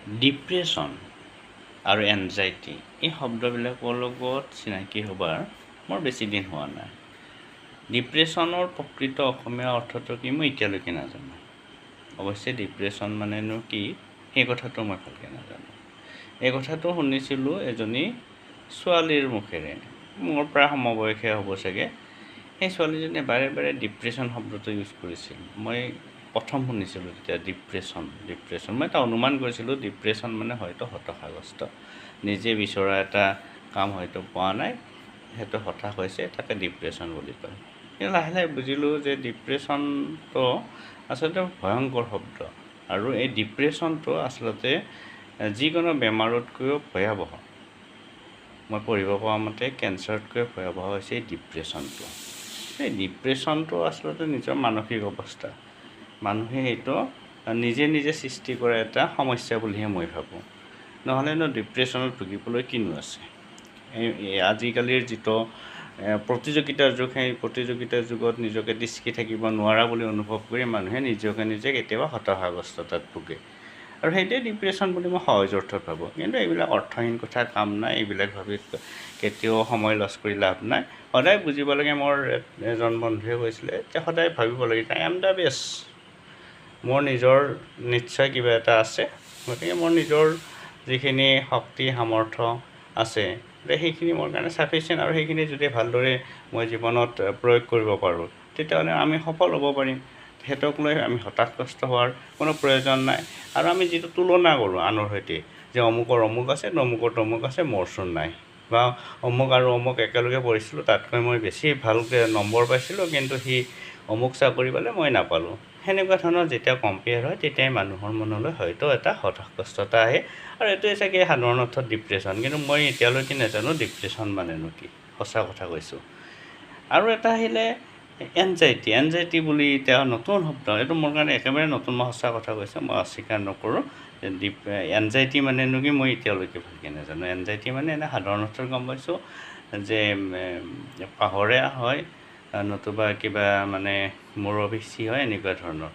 Depression আৰু anxiety এই শব্দবিলাকৰ লগত চিনাকি হ'বৰ মোৰ বেছি দিন হোৱা নাই। ডিপ্ৰেশ্যনৰ প্ৰকৃত অসমীয়া অৰ্থটো কি মই এতিয়ালৈকে নাজানো। অৱশ্যে ডিপ্ৰেশ্যন মানেনো কি সেই কথাটো মই ভালকৈ নাজানো। এই কথাটো শুনিছিলোঁ এজনী ছোৱালীৰ মুখেৰে, মোৰ প্ৰায় সমবয়সীয়া হ'ব চাগে। সেই ছোৱালীজনীয়ে বাৰে বাৰে ডিপ্ৰেশ্যন শব্দটো ইউজ কৰিছিল। মই প্ৰথম শুনিছিলোঁ তেতিয়া ডিপ্ৰেশ্যন মই এটা অনুমান কৰিছিলোঁ ডিপ্ৰেশ্যন মানে হয়তো হতাশাগ্ৰস্ত, নিজে বিচৰা এটা কাম হয়তো পোৱা নাই, সেইটো হতাশ হৈছে, তাকে ডিপ্ৰেশ্যন বুলি কয়। কিন্তু লাহে লাহে বুজিলোঁ যে ডিপ্ৰেশ্যনটো আচলতে ভয়ংকৰ শব্দ, আৰু এই ডিপ্ৰেশ্যনটো আচলতে যিকোনো বেমাৰতকৈও ভয়াৱহ। মই পঢ়িব পৰা মতে কেঞ্চাৰতকৈ ভয়াৱহ হৈছে এই ডিপ্ৰেশ্যনটো। এই ডিপ্ৰেশ্যনটো আচলতে নিজৰ মানসিক অৱস্থা, মানুহে সেইটো নিজে নিজে সৃষ্টি কৰা এটা সমস্যা বুলিহে মই ভাবোঁ। নহ'লেনো ডিপ্ৰেশ্যনত ভুগিবলৈ কিনো আছে। আজিকালিৰ যিটো প্ৰতিযোগিতাৰ যুগ, সেই প্ৰতিযোগিতাৰ যুগত নিজকে তিষ্কি থাকিব নোৱাৰা বুলি অনুভৱ কৰি মানুহে নিজকে নিজে কেতিয়াবা হতাশাগ্ৰস্ততাত ভোগে, আৰু সেইটোৱে ডিপ্ৰেশ্যন বুলি মই সহজ অৰ্থত ভাবোঁ। কিন্তু এইবিলাক অৰ্থহীন কথা, কাম নাই, এইবিলাক ভাবি কেতিয়াও সময় লছ কৰি লাভ নাই। সদায় বুজিব লাগে, মোৰ এজন বন্ধুৱে কৈছিলে যে সদায় ভাবিব লাগে আই এম দ্য বেষ্ট, মোৰ নিজৰ নিশ্চয় কিবা এটা আছে, গতিকে মোৰ নিজৰ যিখিনি শক্তি সামৰ্থ্য আছে সেইখিনি মোৰ কাৰণে ছাফিচিয়েণ্ট, আৰু সেইখিনি যদি ভালদৰে মই জীৱনত প্ৰয়োগ কৰিব পাৰোঁ তেতিয়াহ'লে আমি সফল হ'ব পাৰিম। সিহঁতক লৈ আমি হতাশগ্ৰস্ত হোৱাৰ কোনো প্ৰয়োজন নাই। আৰু আমি যিটো তুলনা কৰোঁ আনৰ সৈতে, যে অমুকৰ অমুক আছে, তমুকৰ তমুক আছে, মোৰচোন নাই, বা অমুক আৰু অমুক একেলগে পঢ়িছিলোঁ, তাতকৈ মই বেছি ভালকৈ নম্বৰ পাইছিলোঁ, কিন্তু সি অমুক চাকৰি পালে, মই নাপালোঁ। সেনেকুৱা ধৰণৰ যেতিয়া কম্পেয়াৰ হয় তেতিয়াই মানুহৰ মনলৈ হয়তো এটা হতাশগ্ৰস্ততা আহে, আৰু এইটোৱে চাগে সাধাৰণ অৰ্থত ডিপ্ৰেশ্যন। কিন্তু মই এতিয়ালৈকে নাজানো ডিপ্ৰেশ্যন মানেনো কি, সঁচা কথা কৈছোঁ। আৰু এটা আহিলে এনজাইটি বুলি এতিয়া নতুন শব্দ, এইটো মোৰ কাৰণে একেবাৰে নতুন, মই সঁচা কথা কৈছোঁ, মই অস্বীকাৰ নকৰোঁ। এনজাইটি মানেনো কি মই এতিয়ালৈকে ভালকৈ নাজানো। এনজাইটি মানে এনে সাধাৰণ অৰ্থত গম পাইছোঁ যে পাহৰা হয়, নতুবা কিবা মানে মূৰৰ বিষ হয়, এনেকুৱা ধৰণৰ।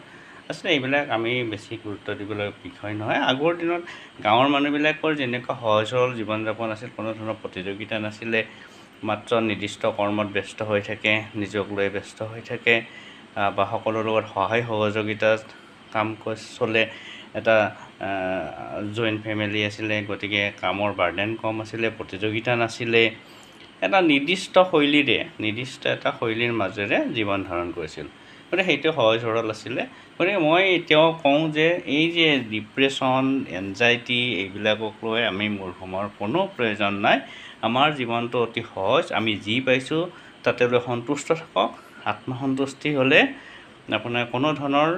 আচলতে এইবিলাক আমি বেছি গুৰুত্ব দিবলৈ বিষয় নহয়। আগৰ দিনত গাঁৱৰ মানুহবিলাকৰ যেনেকুৱা সহজ সৰল জীৱন যাপন আছিল, কোনো ধৰণৰ প্ৰতিযোগিতা নাছিলে, মাত্ৰ নিৰ্দিষ্ট কৰ্মত ব্যস্ত হৈ থাকে, নিজক লৈ ব্যস্ত হৈ থাকে, বা সকলোৰ লগত সহায় সহযোগিতাত কাম চলে। এটা জইণ্ট ফেমিলি আছিলে, গতিকে কামৰ বাৰ্ডেন কম আছিলে, প্ৰতিযোগিতা নাছিলে, এটা নিৰ্দিষ্ট এটা শৈলীৰ মাজেৰে জীৱন ধাৰণ কৰিছিল। গতিকে সেইটো সহজ সৰল আছিলে। গতিকে মই এতিয়াও কওঁ যে এই যে ডিপ্ৰেশ্যন, এনজাইটি, এইবিলাকক লৈ আমি মূৰ সোমোৱাৰ কোনো প্ৰয়োজন নাই। আমাৰ জীৱনটো অতি সহজ, আমি যি পাইছোঁ তাতে লৈ সন্তুষ্ট থাকক। আত্মসন্তুষ্টি হ'লে আপোনাৰ কোনো ধৰণৰ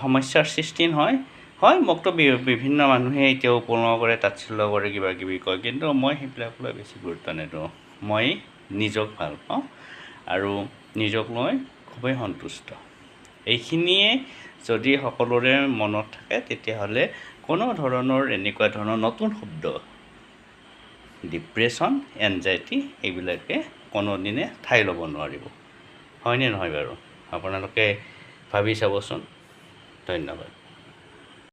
সমস্যাৰ সৃষ্টি নহয়। হয়, মোকতো বিভিন্ন মানুহে এতিয়াও উপলুঙা কৰে, তাচ্ছিল্য কৰে, কিবা কিবি কয়, কিন্তু মই সেইবিলাক লৈ বেছি গুৰুত্ব নিদিওঁ। মই নিজক ভাল পাওঁ আৰু নিজক লৈ খুবেই সন্তুষ্ট। এইখিনিয়ে যদি সকলোৰে মনত থাকে তেতিয়াহ'লে কোনো ধৰণৰ এনেকুৱা ধৰণৰ নতুন শব্দ, ডিপ্ৰেশ্যন, এনজাইটি, এইবিলাকে কোনোদিনে ঠাই ল'ব নোৱাৰিব। হয়নে নহয় বাৰু? আপোনালোকে ভাবি চাবচোন। ধন্যবাদ।